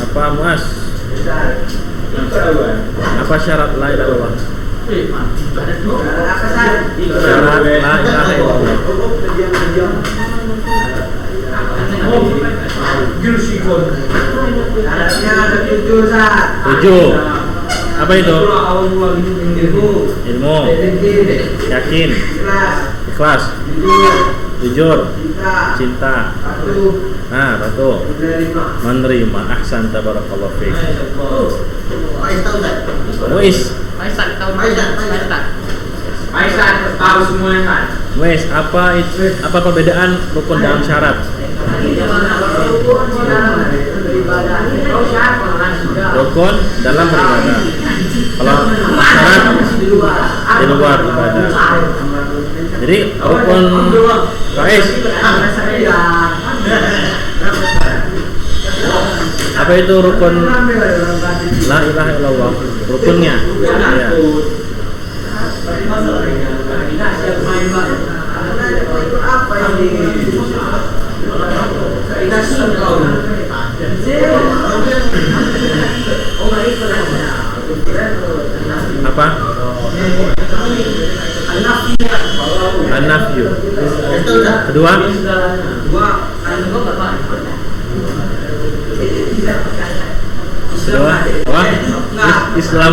Apa Mas? Apa syarat la ilaha illallah? Syarat la ilaha illallah. Tujuh. Apa itu? Ilmu, yakin, ikhlas, jujur, cinta, patuh, menerima. Ahsan, tabarakallahu fiik. Tahu semuanya. Wes, apa perbedaan rukun dalam syarat? Rukun dalam beribadah. Kalau syarat di luar ibadah. Jadi rukun Faiz, apa itu rukun la ilaha illallah? Rukunnya ya. Apa? An-nafyu. Kedua? Apa? Islam.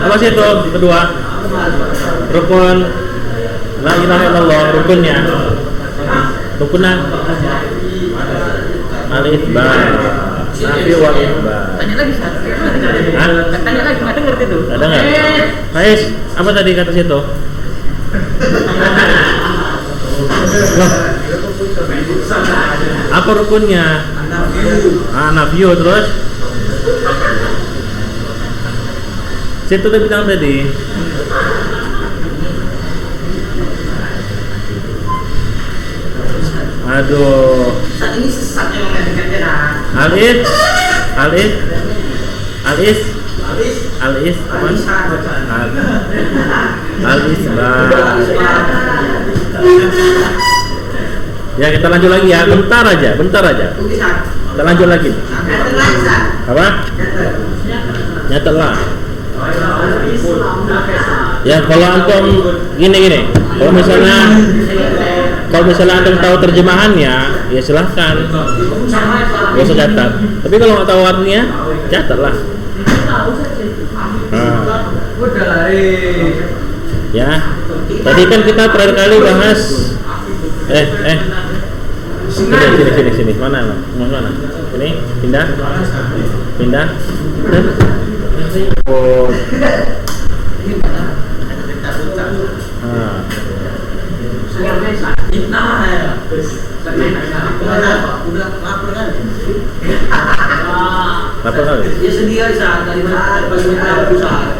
Apa sih itu kedua? Rukun la ilaha illallah, rukunnya. Rukunnya al-itsbat. Nafi wal itsbat. Tanya lagi, Ustaz. Tanya lagi, enggak dengar itu. Ada enggak? Faiz, apa tadi kata situ? Apa rukunnya? Nafyu terus? Situ udah bilang tadi. Aduh. Saat ini sesat emang dengar-dengar. Al-is ya, kita lanjut lagi ya, bentar aja. Kita lanjut lagi. Apa? Nyatalah. Ya, kalau antum gini. Kalau misalnya antum tahu terjemahannya, ya silahkan. Gak usah catat. Tapi kalau nggak tahu artinya, catatlah. Ya, tadi kan kita terakhir kali bahas. Sini. Mana? Ini pindah. Oh. Lapar kali? Dia sendiri saat dari mana bagaimana usaha.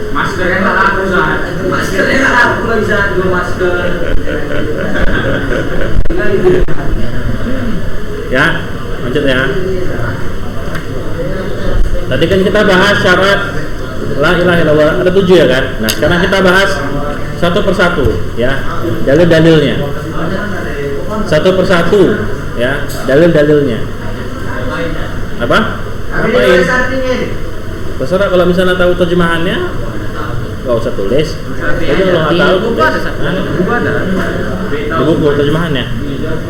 Maskernya nggak laku saat. Maskernya nggak laku lagi saat dua masker. Ya, lanjut ya. Tadi kan kita bahas syarat la ilaha illallah, ada 7 ya kan? Nah, sekarang kita bahas satu persatu ya, dalil-dalilnya. Satu persatu ya, dalil-dalilnya. Apa? Apain? Terserah, kalau misalnya tahu terjemahannya nggak usah tulis. Jadi kalau nggak tahu, buku ada. Di buku terjemahannya.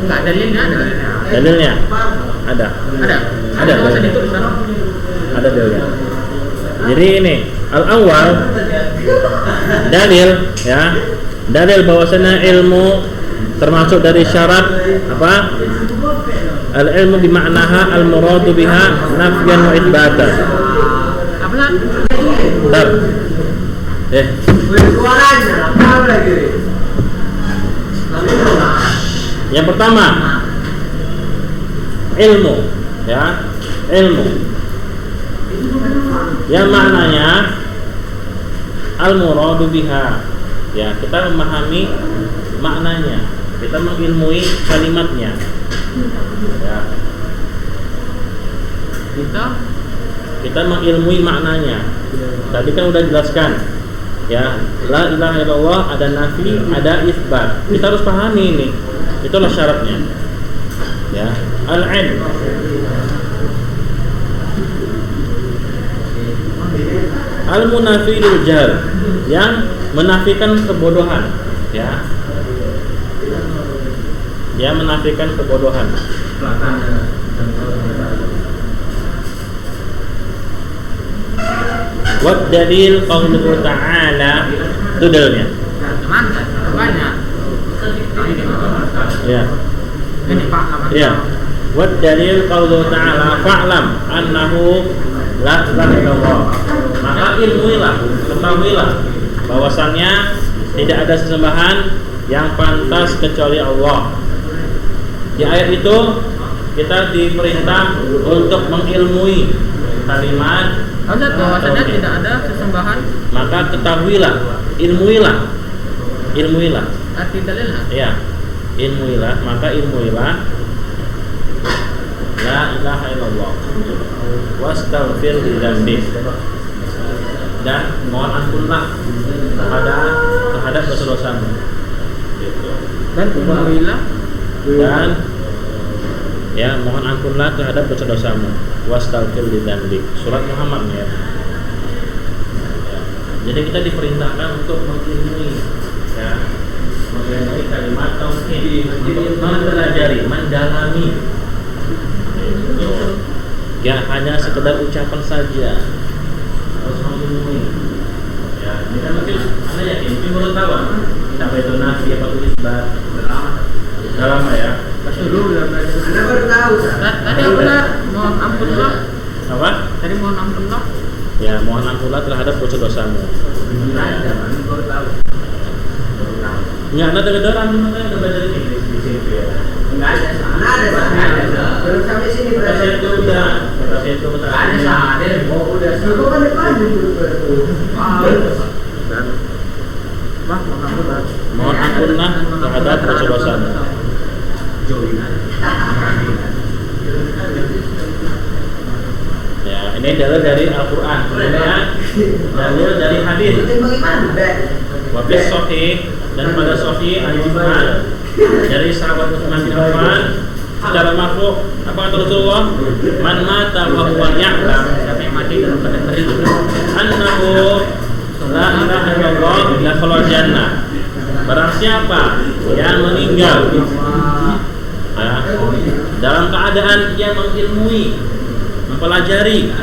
Nggak, dalilnya ada. Dalilnya ada. Ada dalilnya. Jadi ini al-awwal dalil ya. Dalil bahwasanya ilmu termasuk dari syarat apa? Al-ilmu bima'naha al-muradu biha nafyan wa itsbatan. Apa lah? Bentar. Yang pertama ilmu ya. ilmu. Yang maknanya al-muradu biha. Ya, kita memahami maknanya, kita mengilmui kalimatnya. Ya. Kita mengilmui maknanya. Tadi kan udah jelaskan. Ya, la ilaha illallah ada nafi, ada isbat. Kita harus pahami ini. Itulah syaratnya. Ya, al-ilm. Al-munafi lil jahl, yang menafikan kebodohan, ya. Yang menafikan kebodohan. Wad dalil qauluhu ta'ala, itu dalilnya. Banyak. Ya. Ini Pak. Ya. Wad dalil qauluhu ta'ala fa'lam annahu la ilaha illallah. Maka ilmuilah, ketahuilah bahwasannya tidak ada sesembahan yang pantas kecuali Allah. Di ayat itu kita diperintah untuk mengilmui kalimat bahwasanya tidak ada sesembahan. Maka ketahuilah, ilmuilah. Arti dalilnya. Ya, ilmuilah. Maka ilmuilah la ilaha illallah wastaghfir lidzambik, dan mohon ampunlah terhadap dosa-dosamu. Gitu. Dan ketahuilah. Dan ya, mohon ampunlah terhadap dosa-dosamu. Wastaghfir lidzambik. Surat Muhammad ya. Jadi kita diperintahkan untuk mengilmui, ya, mengilmui kalimat tauhid, mempelajari, mendalami. Ya, hanya sekedar ucapan saja, harus mengilmui. Ya, ini kan mungkin Anda yakin, mungkin baru tahu apa itu nafi, apa itu isbat. Sudah lama ya. Anda baru tahu. Tadi aku mohon ampunlah. Apa? Tadi mohon ampunlah. Ya, mohon ampunlah terhadap dosa-dosamu. Ya, Anda dengar udah belajar Inggris di sini ya. Enggak ada. Ada. Belum sampai sini berarti. Saya itu udah, saya itu betul. Ada sadar. Oh, udah. Itu kan depan itu. Mohon ampunlah terhadap dosa-dosamu. Ya, ini dalil dari Al-Quran, kemudian dalil dari hadis. Wabis Sahih, dan pada Sahih Al-Jum'an dari sahabat Utsman bin Affan secara marfu, apa kata Rasulullah? Man mata wa huwa ya'lam, siapa yang mati dalam keadaan beriman, annahu la ilaha illallah dakhala jannah. Barang siapa yang meninggal dalam keadaan ia mengilmui, mempelajari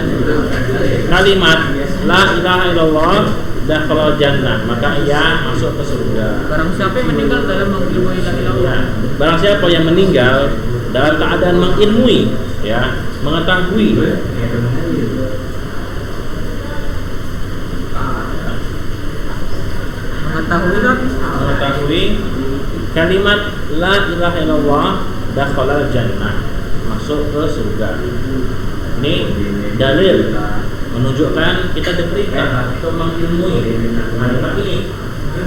kalimat la ilaha illallah dakhala jannah, maka ia masuk ke surga. Barang siapa yang meninggal dalam mengilmui la ilaha illallah. Ya, barang siapa yang meninggal dalam keadaan mengilmui, ya, mengetahui. Mengetahui kalimat la ilaha illallah dakhala jannah, masuk ke surga. Ini dalil menunjukkan kita diperintah untuk mengilmui kalimat ini.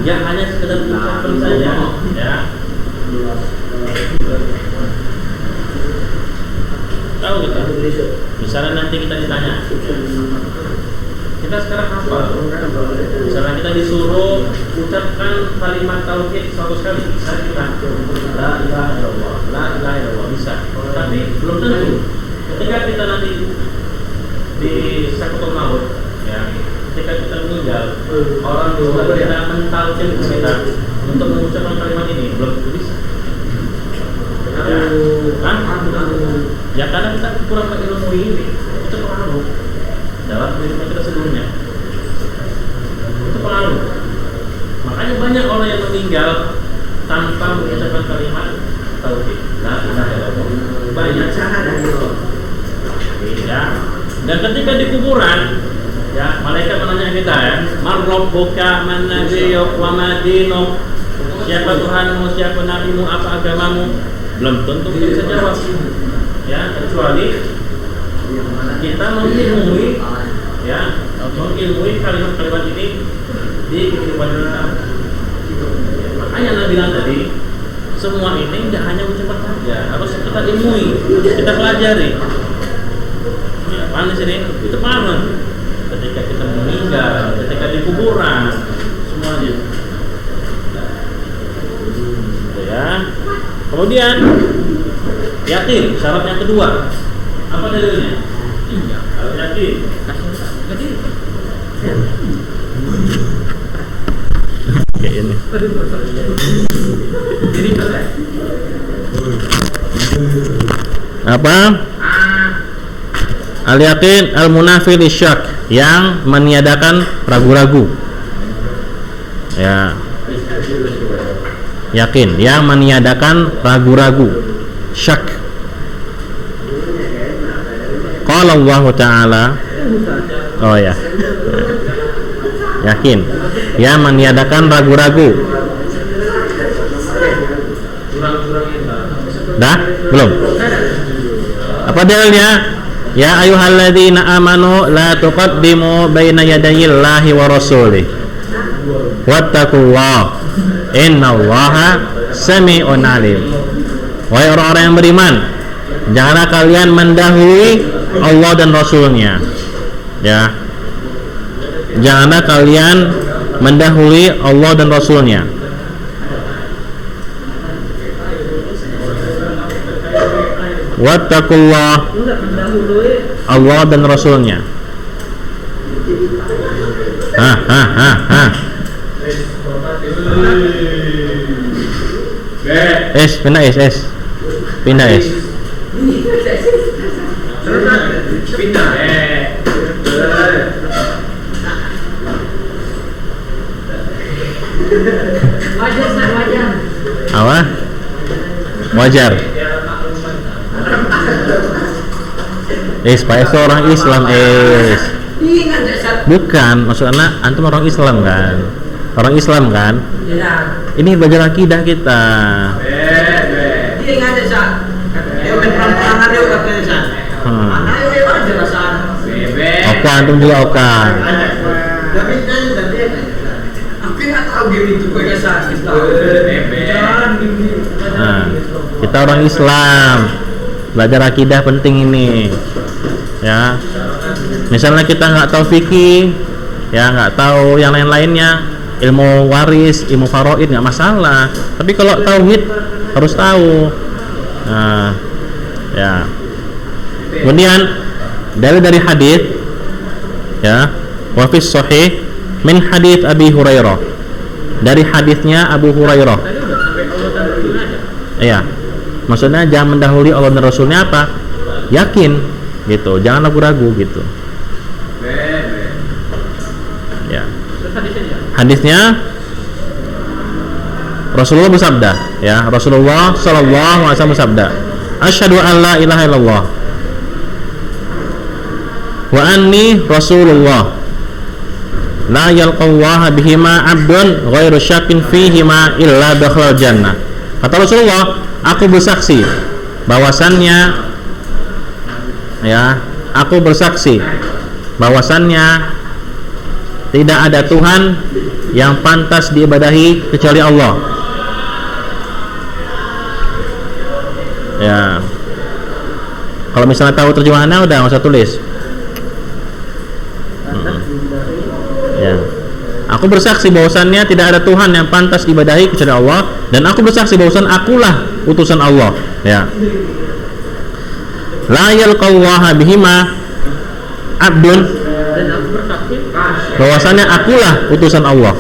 Jangan hanya sekedar ucapan saja, ya. Tahu kita? Misalnya nanti kita ditanya, kita sekarang apa? Misalnya kita disuruh ucapkan kalimat tauhid 100 kali, misalnya kita la ilaha illallah, la ilaha illallah, bisa. Tapi belum tentu ketika kita nanti di sakaratul maut, ya, ketika kita meninggal, orang juga kita mentalkin kita untuk mengucapkan kalimat ini belum tentu bisa. Ya, kan? Ya, karena kita kurang ilmu ini, itu pengaruh dalam kehidupan kita sebelumnya. Itu pengaruh. Makanya banyak orang yang meninggal tanpa mengucapkan kalimat tauhid. La ilaha illallah. Banyak sangat itu. Ya. Dan ketika di kuburan, ya, malaikat menanya kita, ya, man rabbuka, man nabiyyuk, wa ma dinuk. Siapa Tuhanmu, siapa nabimu, apa agamamu? Belum tentu kita bisa jawab. Ya, kecuali kita mengilmui ya, mengilmui kalimat-kalimat ini di kehidupan kita. Makanya Nabi bilang tadi, semua ini tidak hanya ucapan saja, harus kita ilmui, kita pelajari. Apaan di sini? Itu paham. Ketika kita meninggal, ketika di kuburan, semuanya. Gitu ya. Kemudian yakin, syarat yang kedua. Apa dalilnya? Harus yakin. Kayak ini. Apa? Al-yaqin al-munafi lisyak, yang meniadakan ragu-ragu. Ya. Yakin, yang meniadakan ragu-ragu. Syak. Qala Allah Ta'ala. Oh ya. Yakin, yang meniadakan ragu-ragu. Dah? Belum? Apa dalilnya? Ya ayyuhalladzina amanu la tuqaddimu baina yadayillahi wa rasulih wattaqullaha innallaha sami'un alim. Wahai orang-orang yang beriman, janganlah kalian mendahului Allah dan Rasulnya. Ya, janganlah kalian mendahului Allah dan Rasulnya. Wattaqullah, Allah dan Rasulnya. Pindah pindah apa? Wajar. Pak seorang Islam bukan, maksudnya antum orang Islam kan? Orang Islam kan? Ini belajar akidah kita. Oka, antum juga oka. Nah, kita orang Islam, belajar akidah penting ini. Ya, misalnya kita nggak tahu fikih, ya nggak tahu yang lain-lainnya, ilmu waris, ilmu faraid nggak masalah. Tapi kalau tauhid harus tahu. Nah, ya. Kemudian dari hadis, ya, wa fi sahih min hadis Abi Hurairah. Dari hadisnya Abu Hurairah. Iya. Maksudnya jangan mendahului Allah dan Rasulnya apa? Yakin. Gitu, jangan ragu-ragu gitu. Ya. Hadisnya Rasulullah bersabda, ya, Rasulullah sallallahu alaihi wasallam bersabda, asyhadu an la ilaha illallah wa anni rasulullah la yalqallaha bihima 'abdun ghairu syakin fihima illa dakhala jannah. Kata Rasulullah, aku bersaksi bahwasannya, ya, aku bersaksi bahwasannya tidak ada Tuhan yang pantas diibadahi kecuali Allah. Ya, kalau misalnya tahu terjemahannya udah nggak usah tulis. Ya, aku bersaksi bahwasannya tidak ada Tuhan yang pantas diibadahi kecuali Allah, dan aku bersaksi bahwasan akulah utusan Allah. Ya. La yalqallaha bihima abdun, bahwasannya akulah utusan Allah.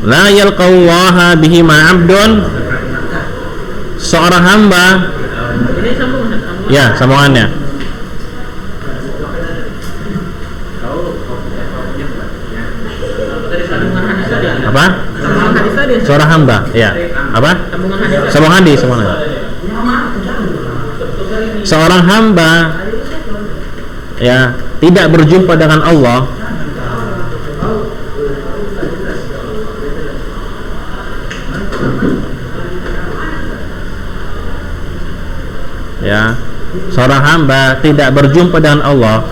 La yalqallaha bihima abdun, seorang hamba. Ya, sambungannya. Apa? Seorang hamba, ya. Apa? Sambung hadis, seorang hamba, ya, tidak berjumpa dengan Allah Ya, seorang hamba tidak berjumpa dengan Allah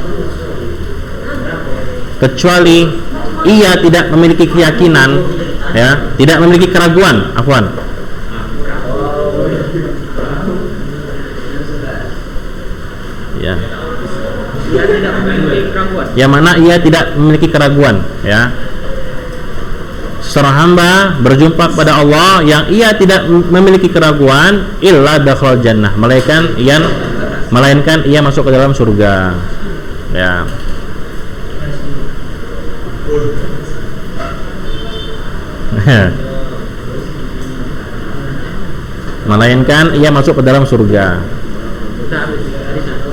kecuali ia tidak memiliki keyakinan, ya, tidak memiliki keraguan, afwan. Ya. Dia tidak memiliki keraguan. Yang mana ia tidak memiliki keraguan, ya. Seorang hamba berjumpa pada Allah yang ia tidak memiliki keraguan, illa dakhal jannah, melainkan ia masuk ke dalam surga. Ya. Melainkan ia masuk ke dalam surga.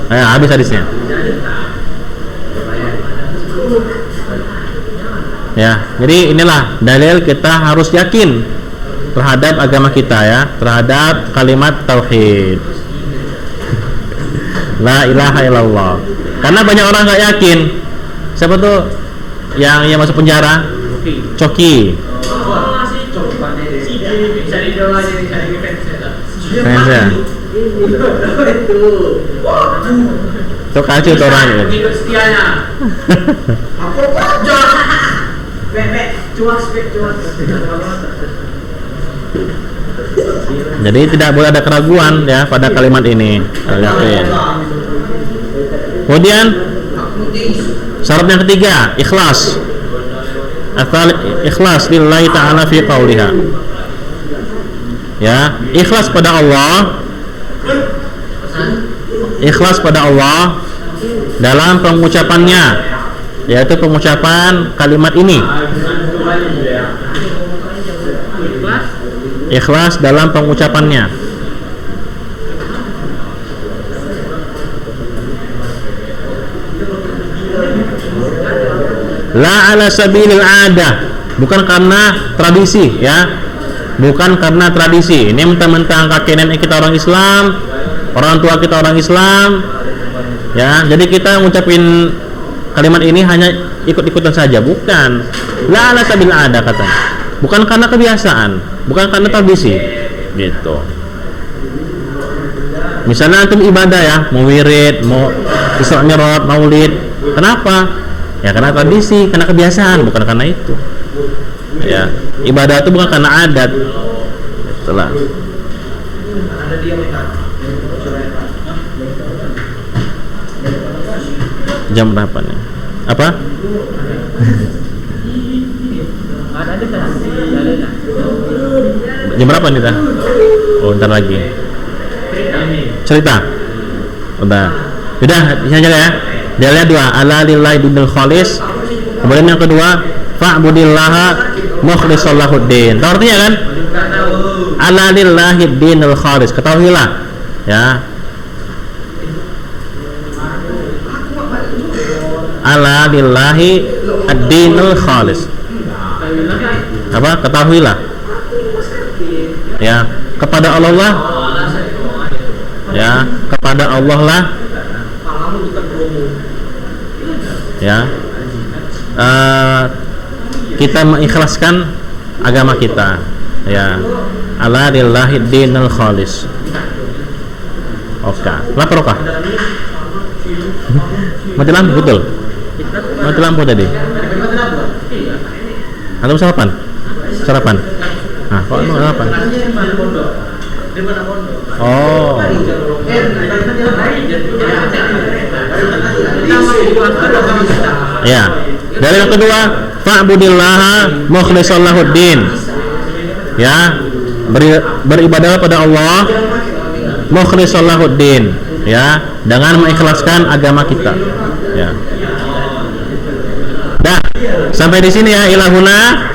Habis hadisnya. Ya, jadi inilah dalil kita harus yakin terhadap agama kita, ya, terhadap kalimat tauhid. La ilaha illallah. Karena banyak orang nggak yakin. Siapa tuh yang masuk penjara? Coki. Fans ya. Tuh kacau tuh orangnya. Jadi tidak boleh ada keraguan, ya, pada kalimat ini. Yakin. Kemudian syarat yang ketiga, ikhlas. Ikhlas lillahi ta'ala fi qauliha. Ya, ikhlas pada Allah. Ikhlas pada Allah dalam pengucapannya, yaitu pengucapan kalimat ini. Ikhlas dalam pengucapannya. La ala sabilil adah, bukan karena tradisi, ya. Bukan karena tradisi. Ini mentang-mentang kakek nenek kita orang Islam, orang tua kita orang Islam, ya. Jadi kita ngucapin kalimat ini hanya ikut-ikutan saja, bukan. La ala sabilil adah katanya. Bukan karena kebiasaan, bukan karena tradisi, gitu. Misalnya antum ibadah, ya, mau wirid, mau Isra Mi'raj, maulid, kenapa? Ya karena tradisi, karena kebiasaan, bukan karena itu. Ya, ibadah itu bukan karena adat. Itulah. Jam berapa nih? Apa? Jam berapa nih, dah? Oh, ntar lagi. Cerita. Udah. Ini aja ya. Dia lihat dua, ala lillahi dinul khalis. Kemudian yang kedua, fa'budillaha mukhlishan lahuddin. Tahu artinya kan? Ala lillahi dinul khalis. Ketahuilah, ya. Ala lillahi ad-dinul khalis. Apa? Ketahuilah, ya, kepada Allah lah, ya, kepada Allah lah, ya, kita mengikhlaskan agama kita, ya. Ala lillahi dinul khalis. Oke, lapar kah? Mati lampu, betul. Mati lampu tadi. Atau sarapan? Sarapan. Nah, kok itu sarapan? Oh. Ya. Dari yang kedua, fa'budillaha mukhlishan lahuddin. Ya, beribadah pada Allah mukhlishan lahuddin, ya, dengan mengikhlaskan agama kita, ya. Dah, sampai di sini ya, ilahuna.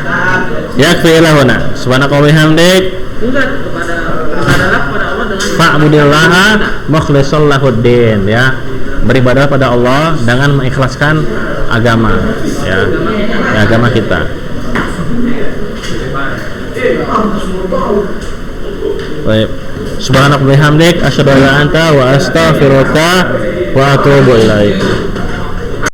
Yakfi ilahuna. Subhanakallahumma wa bihamdik. Fa'budillaha mukhlishan lahuddin, ya. Beribadah pada Allah dengan mengikhlaskan agama, ya, agama kita. Baik. Subhanakallahumma wa bihamdik, asyhadu an la ilaha illa anta wa astaghfiruka wa atubu ilaik.